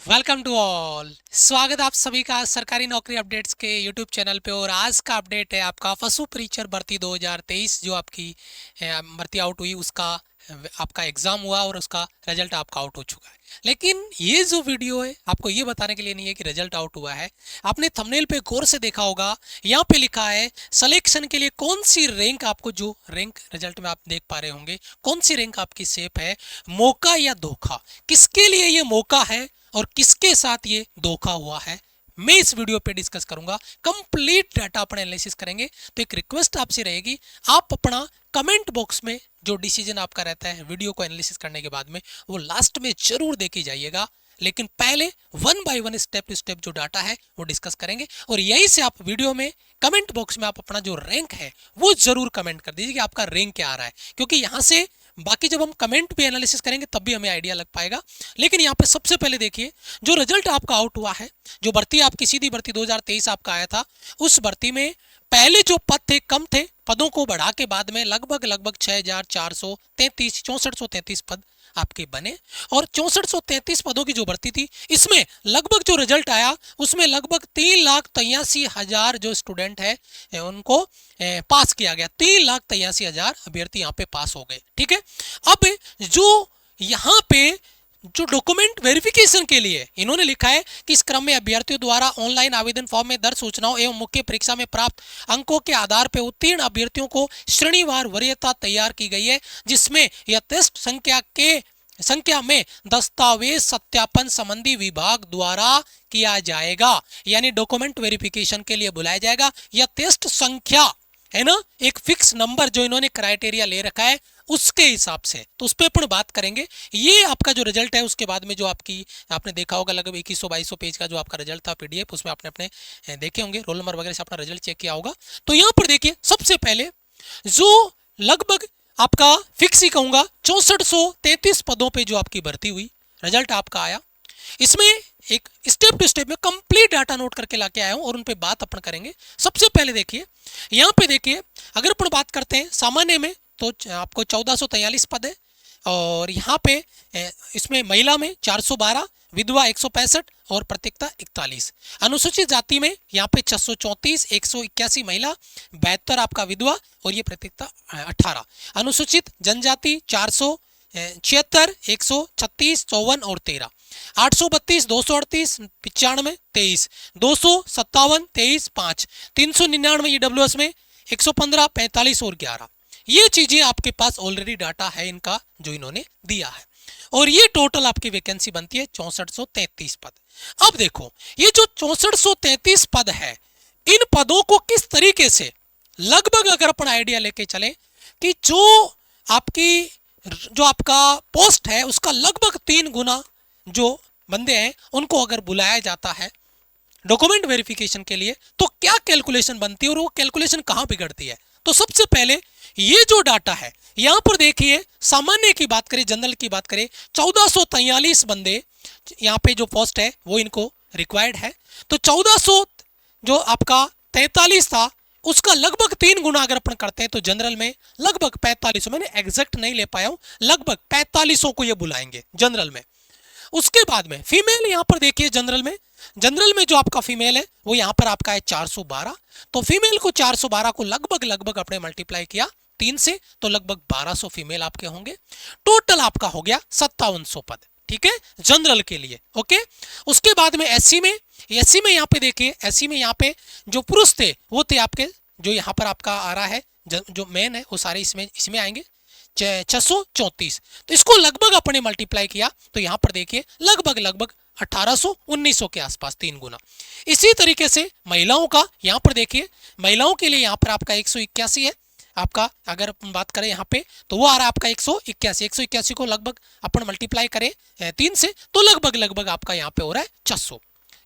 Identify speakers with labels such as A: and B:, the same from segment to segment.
A: Welcome to all. स्वागत आप सभी का सरकारी नौकरी अपडेट्स के यूट्यूब चैनल पे। और आज का अपडेट है आपका पशु परीक्षर भर्ती 2023 जो आपकी भर्ती आउट हुई उसका आपका एग्जाम हुआ और उसका रिजल्ट आपका आउट हो चुका है। लेकिन ये जो वीडियो है आपको ये बताने के लिए नहीं है कि रिजल्ट आउट हुआ है। आपने थंबनेल पे गौर से देखा होगा, यहाँ पे लिखा है सिलेक्शन के लिए कौन सी रैंक, आपको जो रैंक रिजल्ट में आप देख पा रहे होंगे कौन सी रैंक आपकी सेफ है, मौका या धोखा, किसके लिए ये मौका है और किसके साथ ये धोखा हुआ है, मैं इस वीडियो पे डिस्कस करूंगा। कंप्लीट डाटा अपने एनालिसिस करेंगे। तो एक रिक्वेस्ट आपसे रहेगी, आप अपना कमेंट बॉक्स में जो डिसीजन आपका रहता है वीडियो को एनालिसिस करने के बाद में वो लास्ट में जरूर देके जाइएगा। लेकिन पहले one by one step to step जो डाटा है वो डिस्कस करेंगे। और यहीं से आप वीडियो में कमेंट बॉक्स में आप अपना जो रैंक है वो जरूर कमेंट कर दीजिए कि आपका रैंक क्या आ रहा है, क्योंकि यहाँ से बाकी जब हम कमेंट पे एनालिसिस करेंगे तब भी हमें आइडिया लग पाएगा। लेकिन यहाँ पे सबसे पहले देखिए जो रिजल्ट आपका आउट हुआ है, जो भर्ती आपकी सीधी भर्ती 2023 आपका आया था, उस भर्ती में पहले जो पद थे कम थे, पदों को बढ़ा के बाद में लगभग 6433 6433 पद आपके बने। और 6433 पदों की जो भर्ती थी इसमें लगभग जो रिजल्ट आया उसमें लगभग 3,83,000 जो स्टूडेंट है उनको पास किया गया। 3,83,000 अभ्यर्थी यहाँ पे पास हो गए। ठीक है, अब जो यहाँ पे जो डॉक्यूमेंट वेरिफिकेशन के लिए इन्होंने लिखा है कि इस क्रम में अभ्यर्थियों द्वारा ऑनलाइन आवेदन फॉर्म में दर्ज सूचनाओं एवं मुख्य परीक्षा में प्राप्त अंकों के आधार पर उत्तीर्ण अभ्यर्थियों को श्रेणीवार वरीयता तैयार की गई है, जिसमें यथेष्ट संख्या में दस्तावेज सत्यापन संबंधी विभाग द्वारा किया जाएगा। यानी डॉक्यूमेंट वेरिफिकेशन के लिए बुलाया जाएगा। यथेष्ट संख्या है ना, एक फिक्स नंबर जो इन्होंने क्राइटेरिया ले रखा है उसके हिसाब से, तो उस पर अपन बात करेंगे। ये आपका जो रिजल्ट है उसके बाद में जो आपने देखा होगा लगभग 2100-2200 पेज का जो आपका रिजल्ट था पीडीएफ, उसमें आपने अपने देखे होंगे, रोल नंबर वगैरह से अपना रिजल्ट चेक किया होगा। तो यहाँ पर देखिए सबसे पहले जो लगभग आपका फिक्स ही कहूंगा 6433 पदों पे जो आपकी भर्ती हुई, रिजल्ट आपका आया। इसमें एक स्टेप टू स्टेप में कंप्लीट डाटा नोट करके लाके आया हूं और उन पे बात अपन करेंगे। सबसे पहले देखिए यहाँ पे देखिए, अगर अपन बात करते हैं सामान्य में तो आपको 1443 पद है। और यहाँ पे इसमें महिला में 412, विधवा 165 और प्रत्येकता 41। अनुसूचित जाति में यहाँ पे 634, 181 महिला, 72 आपका विधवा और ये प्रत्येकता 18। अनुसूचित जनजाति 476, 136, 54 और 13। 832, 238, 95, 23, 257, 23, 5, 399 ईडब्ल्यूएस में 115, 45 और 11। ये चीजें आपके पास ऑलरेडी डाटा है इनका जो इन्होंने दिया है। और ये टोटल आपकी वैकेंसी बनती है 6433 पद। अब देखो ये जो 6433 पद है, इन पदों को किस तरीके से लगभग अगर अपन आइडिया लेके चले कि जो आपका पोस्ट है उसका लगभग 3 गुना जो बंदे हैं उनको अगर बुलाया जाता है डॉक्यूमेंट वेरिफिकेशन के लिए, तो क्या कैलकुलेशन बनती है और वो कैलकुलेशन कहां बिगड़ती है। तो सबसे पहले ये जो डाटा है यहां पर देखिए, सामान्य की बात करें, जनरल की बात करें, 1443 बंदे यहाँ पे जो पोस्ट है वो इनको रिक्वायर्ड है। तो 1400 जो आपका 43 था उसका लगभग 3 गुना अगर अपन करते हैं तो जनरल में लगभग 4500, मैंने एग्जैक्ट नहीं ले पाया हूं, लगभग 4500 को ये बुलाएंगे जनरल में। उसके बाद में फीमेल यहाँ पर देखिए, जनरल में जो आपका फीमेल है वो यहाँ पर आपका है 412। तो फीमेल को 412 को लगभग अपने मल्टीप्लाई किया 3 से तो लगभग 1200 फीमेल आपके होंगे। टोटल आपका हो गया 5700 पद। ठीक है, जनरल के लिए। ओके, उसके बाद में एससी में यहाँ पे देखिए, एससी में यहाँ पे जो पुरुष थे वो थे आपके, जो यहाँ पर आपका आ रहा है जो मेन है वो सारे इसमें आएंगे 634। तो इसको लगभग अपने मल्टीप्लाई किया तो यहां पर देखिए लगभग 1800 1900 के आसपास 3 गुना। इसी तरीके से महिलाओं का यहां पर देखिए, महिलाओं के लिए यहां पर आपका 181 है आपका, अगर अपन बात करें यहाँ पे तो वो आ रहा है आपका 181 को लगभग अपन मल्टीप्लाई करें 3 से तो लगभग आपका यहाँ पे हो रहा है 600।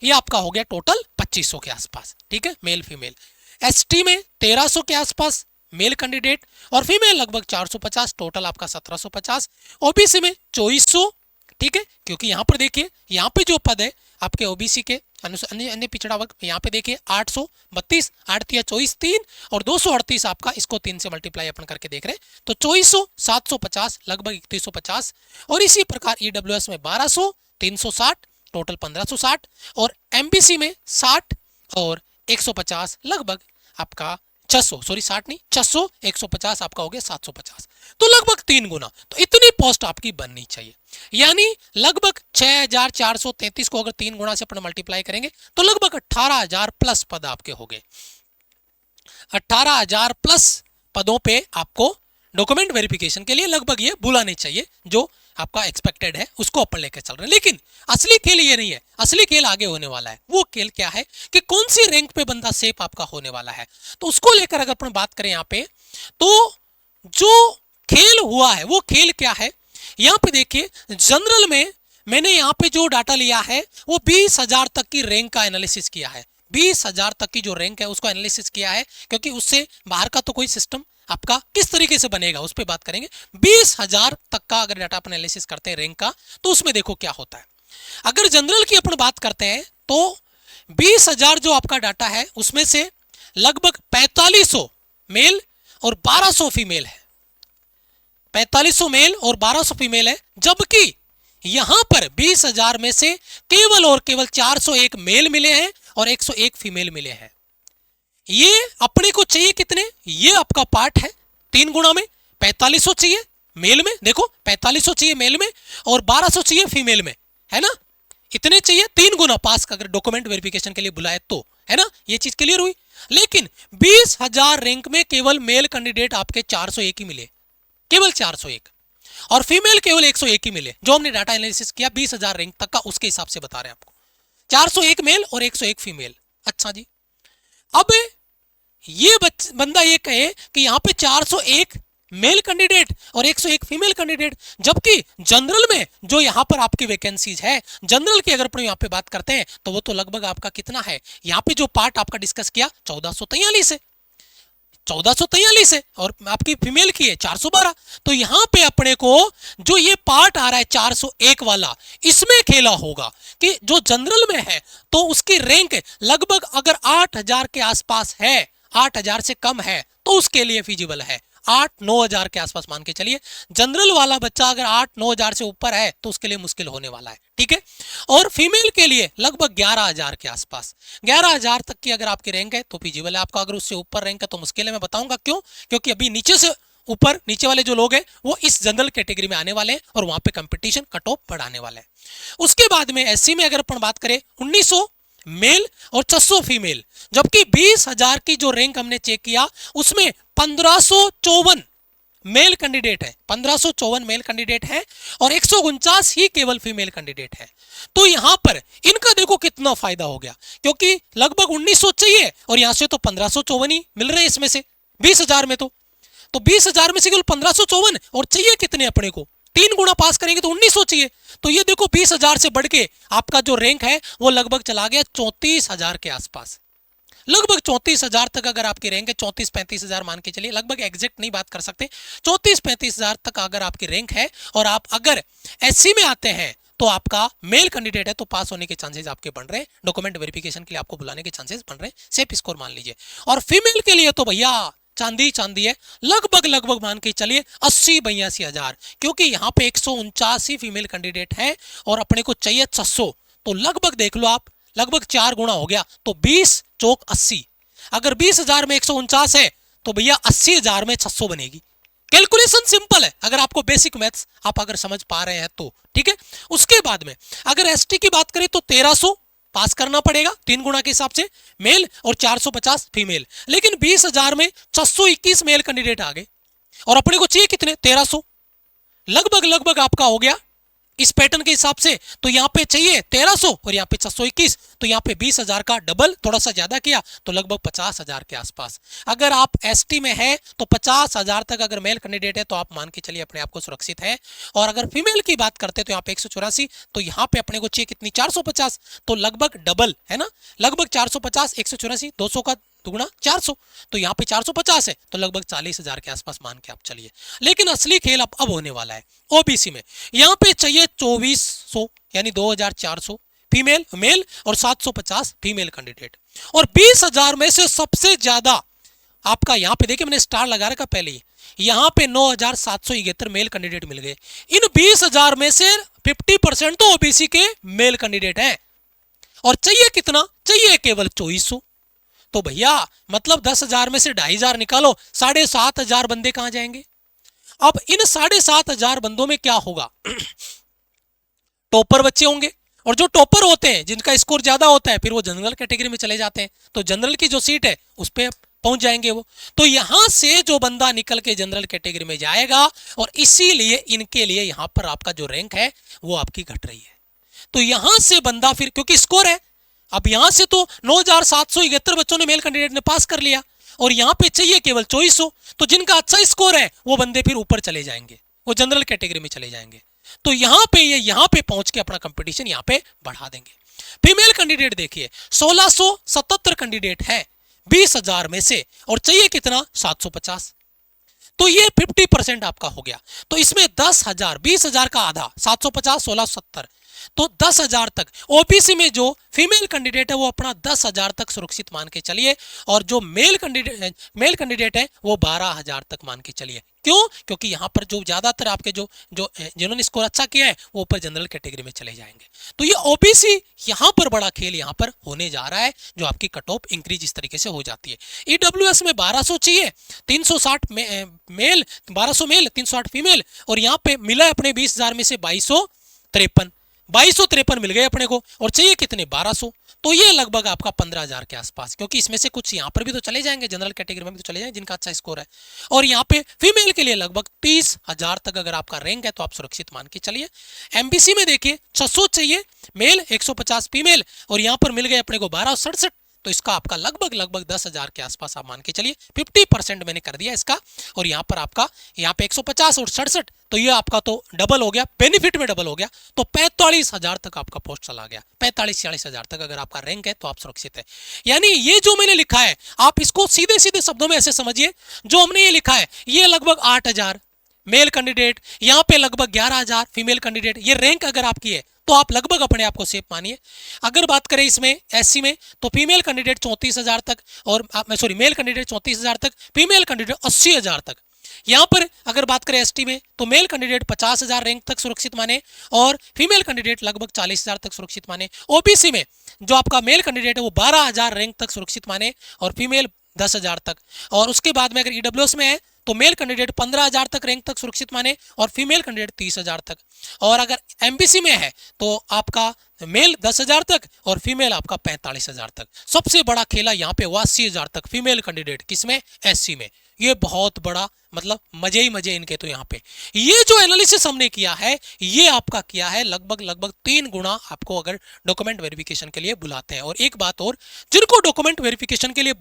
A: ये आपका हो गया टोटल 2500 के आसपास। ठीक है, मेल फीमेल। एसटी में 1300 के आसपास मेल कैंडिडेट और फीमेल लगभग 450, टोटल आपका 1750। ओबीसी में 2400। ठीक है, क्योंकि यहाँ पर देखिए यहाँ पे जो पद है आपके ओबीसी के अन्य पिछड़ा वर्ग, यहाँ पे देखिए 832, 8 या 24 3 और 238 आपका, इसको 3 से मल्टीप्लाई अपन करके देख रहे हैं तो 2400, 750 लगभग 3150। और इसी प्रकार ईडब्ल्यूएस में 1200, 360, टोटल 1560 और एमबीसी में 60 और 150 लगभग आपका 600, सॉरी 60 नहीं 600, 150 आपका हो गया 750, तो लगभग 3 गुना। तो इतनी पोस्ट आपकी बननी चाहिए, यानी लगभग 6433 को अगर 3 गुना से अपन मल्टीप्लाई करेंगे तो लगभग 18,000 प्लस पद आपके हो गए। 18,000 प्लस पदों पे आपको डॉक्यूमेंट वेरिफिकेशन के लिए लगभग ये बुलाने चाहिए, जो आपका एक्सपेक्टेड है उसको अपन लेकर चल रहे हैं। लेकिन असली खेल ये नहीं है, असली खेल आगे होने वाला है। वो खेल क्या है कि कौन सी रैंक पे बंदा सेफ आपका होने वाला है, तो उसको लेकर अगर अपन बात करें यहाँ पे, तो जो खेल हुआ है वो खेल क्या है। यहाँ पे देखिए जनरल में मैंने यहाँ पे जो डाटा लिया है वो 20,000 तक की रैंक का एनालिसिस किया है। 20,000 तक की जो रैंक है उसको एनालिसिस किया है, क्योंकि उससे बाहर का तो कोई सिस्टम आपका किस तरीके से बनेगा उस पर बात करेंगे। 20,000 तक का अगर डाटा अपन एनालिसिस करते हैं रैंक का, तो उसमें देखो क्या होता है। अगर जनरल की अपन बात करते हैं तो 20,000 जो आपका डाटा है उसमें से लगभग 4500 मेल और 1200 फीमेल है। 4500 मेल और 1200 फीमेल है, जबकि यहां पर 20,000 में से केवल और केवल 401 मेल मिले हैं और 101 फीमेल मिले हैं। ये अपने को चाहिए कितने, ये आपका पार्ट है 3 गुना में 4500 चाहिए मेल में, देखो 4500 चाहिए मेल में और 1200 चाहिए फीमेल में, है ना। इतने चाहिए 3 गुना पास का, अगर डॉक्यूमेंट वेरिफिकेशन के लिए बुलाए तो, है ना। ये चीज क्लियर हुई। लेकिन 20,000 रैंक में केवल मेल कैंडिडेट आपके 401 ही मिले, केवल 401, और फीमेल केवल 101 ही मिले। जो हमने डाटा एनालिसिस किया 20,000 रैंक तक का, उसके हिसाब से बता रहे हैं आपको, 401 मेल और 101 फीमेल। अच्छा जी, अब ये बंदा ये कहे कि यहाँ पे 401 मेल कैंडिडेट और 101 फीमेल कैंडिडेट, जबकि जनरल में जो यहाँ पर आपकी वैकेंसीज है, जनरल की अगर अपन यहाँ पे बात करते हैं तो वो तो लगभग आपका कितना है, यहाँ पे जो पार्ट आपका डिस्कस किया 1443 है, 1443 है, और आपकी फीमेल की है 412। तो यहाँ पे अपने को जो ये पार्ट आ रहा है 401 वाला, इसमें खेला होगा कि जो जनरल में है तो उसकी रैंक लगभग अगर 8,000 के आसपास है, 8,000 से कम है तो उसके लिए फिजिबल है। 8-9,000 के आसपास मान के चलिए, जनरल वाला बच्चा अगर 8-9,000 से ऊपर है तो उसके लिए मुश्किल होने वाला है, ठीक है। और फीमेल के लिए लगभग 11,000 के आसपास, 11,000 तक की अगर आपकी रैंक है तो फिजिबल है आपका। अगर उससे ऊपर रैंक है तो मुश्किल है। मैं बताऊंगा क्यों, क्योंकि अभी नीचे से ऊपर, नीचे वाले जो लोग हैं वो इस जनरल कैटेगरी में आने वाले हैं और वहां पे कंपटीशन कट ऑफ बढ़ाने वाला है। उसके बाद में एससी में अगर अपन बात करें 1900 मेल और 600 फीमेल, जबकि 20,000 की जो रैंक हमने चेक किया उसमें 1554 मेल कैंडिडेट है, 1554 मेल कैंडिडेट है और 149 ही केवल फीमेल कैंडिडेट है। तो यहां पर इनका देखो कितना फायदा हो गया, क्योंकि लगभग 1900 चाहिए और यहां से तो 1554 ही मिल रहे हैं इसमें से 20,000 में। तो 20,000 में से केवल 1554, और चाहिए कितने अपने को, 3 गुना पास करेंगे तो 1900 चाहिए। तो ये देखो 20,000 से बढ़ के आपका जो रैंक है वो लगभग चला गया 34,000 के आसपास, लगभग 34,000 तक अगर आपकी रैंक है, 34-35,000 मान के चलिए, लगभग एग्जैक्ट नहीं बात कर सकते, 34-35,000 तक अगर आपकी रैंक है और आप अगर एससी में आते हैं तो आपका मेल कैंडिडेट है तो पास होने के चांसेस आपके बन रहे हैं, डॉक्यूमेंट वेरिफिकेशन के लिए आपको बुलाने के चांसेस बन रहे हैं, सेफ स्कोर मान लीजिए। और फीमेल के लिए तो भैया चांदी चांदी है, लगभग मान के चलिए 80-82,000, क्योंकि यहाँ पे 149 फीमेल कैंडिडेट है और अपने को चाहिए 600, तो लगभग देख लो आप, लगभग 4 गुना हो गया। तो 20 चौक 80, अगर 20,000 में 149 है तो भैया 80,000 में 600 बनेगी। कैलकुलेशन सिंपल है, अगर आपको बेसिक मैथ्स आप अगर समझ पा रहे हैं तो, ठीक है। उसके बाद में अगर एसटी की बात करें तो 1300 पास करना पड़ेगा 3 गुना के हिसाब से मेल और 450 फीमेल, लेकिन 20,000 में 621 मेल कैंडिडेट आ गए और अपने को चाहिए कितने, 1300, लगभग आपका हो गया इस पैटर्न के हिसाब से। तो यहाँ पे चाहिए 1300 और यहाँ पे 621, तो यहाँ पे 20,000 का डबल, थोड़ा सा ज्यादा किया तो लगभग 50,000 के आसपास। अगर आप एसटी में है तो 50,000 तक अगर मेल कैंडिडेट है तो आप मान के चलिए अपने आप को सुरक्षित है। और अगर फीमेल की बात करते हैं तो यहाँ पे 184, तो यहाँ पे अपने को चाहिए कितनी, 450, तो लगभग डबल है ना, लगभग 450, 184, 200 का दुगुना 400, तो यहाँ पे 450 है तो लगभग 40,000 के आसपास मान के आप चलिए। लेकिन असली खेल अब होने वाला है ओबीसी में। यहाँ पे चाहिए 2400 यानी 2,400 फीमेल मेल और 750 फीमेल कैंडिडेट, और 20,000 में से सबसे ज्यादा आपका यहाँ पे देखिए मैंने स्टार लगा रखा पहले ही, यहां पे 9,771 मेल कैंडिडेट मिल गए। इन 20,000 में से 50% तो ओबीसी के मेल कैंडिडेट हैं, और चाहिए कितना? चाहिए केवल 2400। तो भैया मतलब 10,000 में से 2,500 निकालो, 7,500 बंदे कहां जाएंगे? अब इन 7,500 बंदों में क्या होगा? टॉपर बच्चे होंगे, और जो टॉपर होते हैं जिनका स्कोर ज्यादा होता है फिर वो जनरल कैटेगरी में चले जाते हैं, तो जनरल की जो सीट है उस पर पहुंच जाएंगे वो। तो यहां से जो बंदा निकल के जनरल कैटेगरी में जाएगा, और इसीलिए इनके लिए यहां पर आपका जो रैंक है वो आपकी घट रही है। तो यहां से बंदा फिर, क्योंकि स्कोर है, अब यहां से तो 9,771 बच्चों ने मेल कैंडिडेट ने पास कर लिया, और यहां पे चाहिए केवल 2400, तो जिनका अच्छा स्कोर है वो बंदे फिर ऊपर चले जाएंगे, वो जनरल कैटेगरी में चले जाएंगे। तो यहां पे पहुंच के अपना कंपटीशन यहां पे बढ़ा देंगे। फीमेल कैंडिडेट देखिए 1677 कैंडिडेट है 20,000 में से, और चाहिए कितना? 750। तो ये 50% आपका हो गया। तो इसमें 10,000, 20,000 का आधा, 750, 1670, तो 10,000 तक ओबीसी में जो फीमेल कैंडिडेट है वो अपना 10,000 तक सुरक्षित मान के चलिए, और जो मेल कैंडिडेट है वो 12,000 तक मान के चलिए। क्यों? क्योंकि यहाँ पर जो ज्यादातर आपके जो जो जिन्होंने स्कोर अच्छा किया है वो ऊपर जनरल कैटेगरी में चले जाएंगे। तो ये ओबीसी यहाँ पर बड़ा खेल यहाँ पर होने जा रहा है, जो आपकी कट ऑफ इंक्रीज इस तरीके से हो जाती है। ईडब्ल्यूएस में 1200 चाहिए, 360 मेल, 1200 मेल, 360 फीमेल, और यहाँ पे मिला है अपने 20,000 में से 2253 मिल गए अपने को, और चाहिए कितने? 1200। तो ये लगभग आपका 15,000 के आसपास, क्योंकि इसमें से कुछ यहाँ पर भी तो चले जाएंगे, जनरल कैटेगरी में भी तो चले जाएंगे जिनका अच्छा स्कोर है। और यहाँ पे फीमेल के लिए लगभग 30,000 तक अगर आपका रैंक है तो आप सुरक्षित मान के चलिए। एमबीसी में देखिए 600 चाहिए मेल, 150 फीमेल, और यहाँ पर मिल गए अपने को 1267, तो इसका आपका लगभग 10,000 के आसपास आप मान के चलिए। 50% मैंने कर दिया इसका, और यहाँ पर आपका यहाँ पे 150 और 67, तो ये आपका तो डबल हो गया, बेनिफिट में डबल हो गया, तो 45,000 तक आपका पोस्ट चला गया। 45-46,000 तक अगर आपका रैंक है तो आप सुरक्षित है। यानी ये जो मैंने लिखा है आप इसको सीधे सीधे शब्दों में ऐसे समझिए, जो हमने ये लिखा है ये लगभग 8,000 मेल कैंडिडेट, यहाँ पे लगभग 11,000 फीमेल कैंडिडेट, ये रैंक अगर आपकी है तो आप लगभग अपने आप को सेफ मानिए। अगर बात करें इसमें एससी में तो फीमेल कैंडिडेट 34,000 तक, और मेल कैंडिडेट 34,000 तक, फीमेल कैंडिडेट 80,000 तक। यहाँ पर अगर बात करें एसटी में तो मेल कैंडिडेट 50,000 रैंक तक सुरक्षित माने, और फीमेल कैंडिडेट लगभग 40,000 तक सुरक्षित माने। ओबीसी में जो आपका मेल कैंडिडेट है वो 12,000 रैंक तक सुरक्षित माने, और फीमेल 10,000 तक। और उसके बाद में अगर ईडब्ल्यूएस में है तो मेल कैंडिडेट 15,000 तक रैंक तक सुरक्षित माने, और फीमेल कैंडिडेट 30,000 तक। और अगर एमबीसी में है तो आपका मेल 10,000 तक और फीमेल आपका 45,000 तक। सबसे बड़ा खेला यहाँ पे 80,000 तक फीमेल कैंडिडेट, किसमें? एससी में। ये बहुत बड़ा मतलब मजे ही मजे इनके। तो यहाँ पे ये जो एनालिसिस हमने किया है ये आपका किया है लगभग 3 गुना आपको अगर डॉक्यूमेंट वेरिफिकेशन के लिए बुलाते हैं। और एक बात और, जिनको डॉक्यूमेंट वेरिफिकेशन के लिए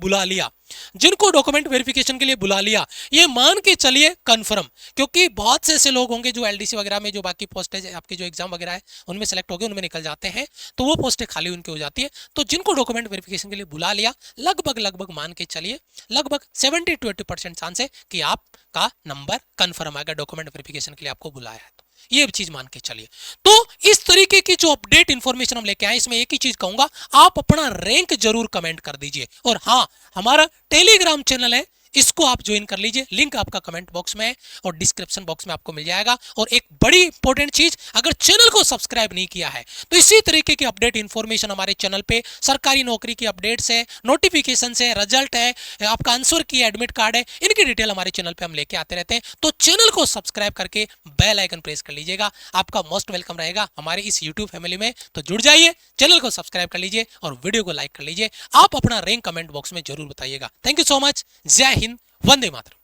A: बुला लिया, ये मान के चलिए कंफर्म, क्योंकि बहुत से ऐसे लोग होंगे जो एलडीसी वगैरह में जो बाकी पोस्टेज आपके जो एग्जाम वगैरह है उनमें सेलेक्ट हो गए, उनमें निकल जाते हैं, तो वो पोस्टें खाली उनकी हो जाती है। तो जिनको डॉक्यूमेंट वेरिफिकेशन के लिए बुला लिया, लगभग मान के चलिए लगभग 70 to 80% चांस है कि आपका नंबर कंफर्म आएगा, डॉक्यूमेंट वेरिफिकेशन के लिए आपको बुलाया है तो ये चीज मान के चलिए। तो इस तरीके की जो अपडेट इंफॉर्मेशन हम लेके आए, इसमें एक ही चीज कहूंगा, आप अपना रैंक जरूर कमेंट कर दीजिए। और हाँ, हमारा टेलीग्राम चैनल है, इसको आप ज्वाइन कर लीजिए, लिंक आपका कमेंट बॉक्स में है और डिस्क्रिप्शन बॉक्स में आपको मिल जाएगा। और एक बड़ी इंपॉर्टेंट चीज, अगर चैनल को सब्सक्राइब नहीं किया है तो इसी तरीके की अपडेट इंफॉर्मेशन हमारे चैनल पे सरकारी नौकरी की अपडेट्स है, नोटिफिकेशन है, रिजल्ट है, आपका आंसर की एडमिट कार्ड है, इनकी डिटेल हमारे चैनल पे हम लेके आते रहते हैं। तो चैनल को सब्सक्राइब करके बेल आइकन प्रेस कर लीजिएगा, आपका मोस्ट वेलकम रहेगा हमारे इस यूट्यूब फैमिली में। तो जुड़ जाइए, चैनल को सब्सक्राइब कर लीजिए और वीडियो को लाइक कर लीजिए। आप अपना रैंक कमेंट बॉक्स में जरूर बताइएगा। Thank you so much. जय हिंद, वंदे मातरम।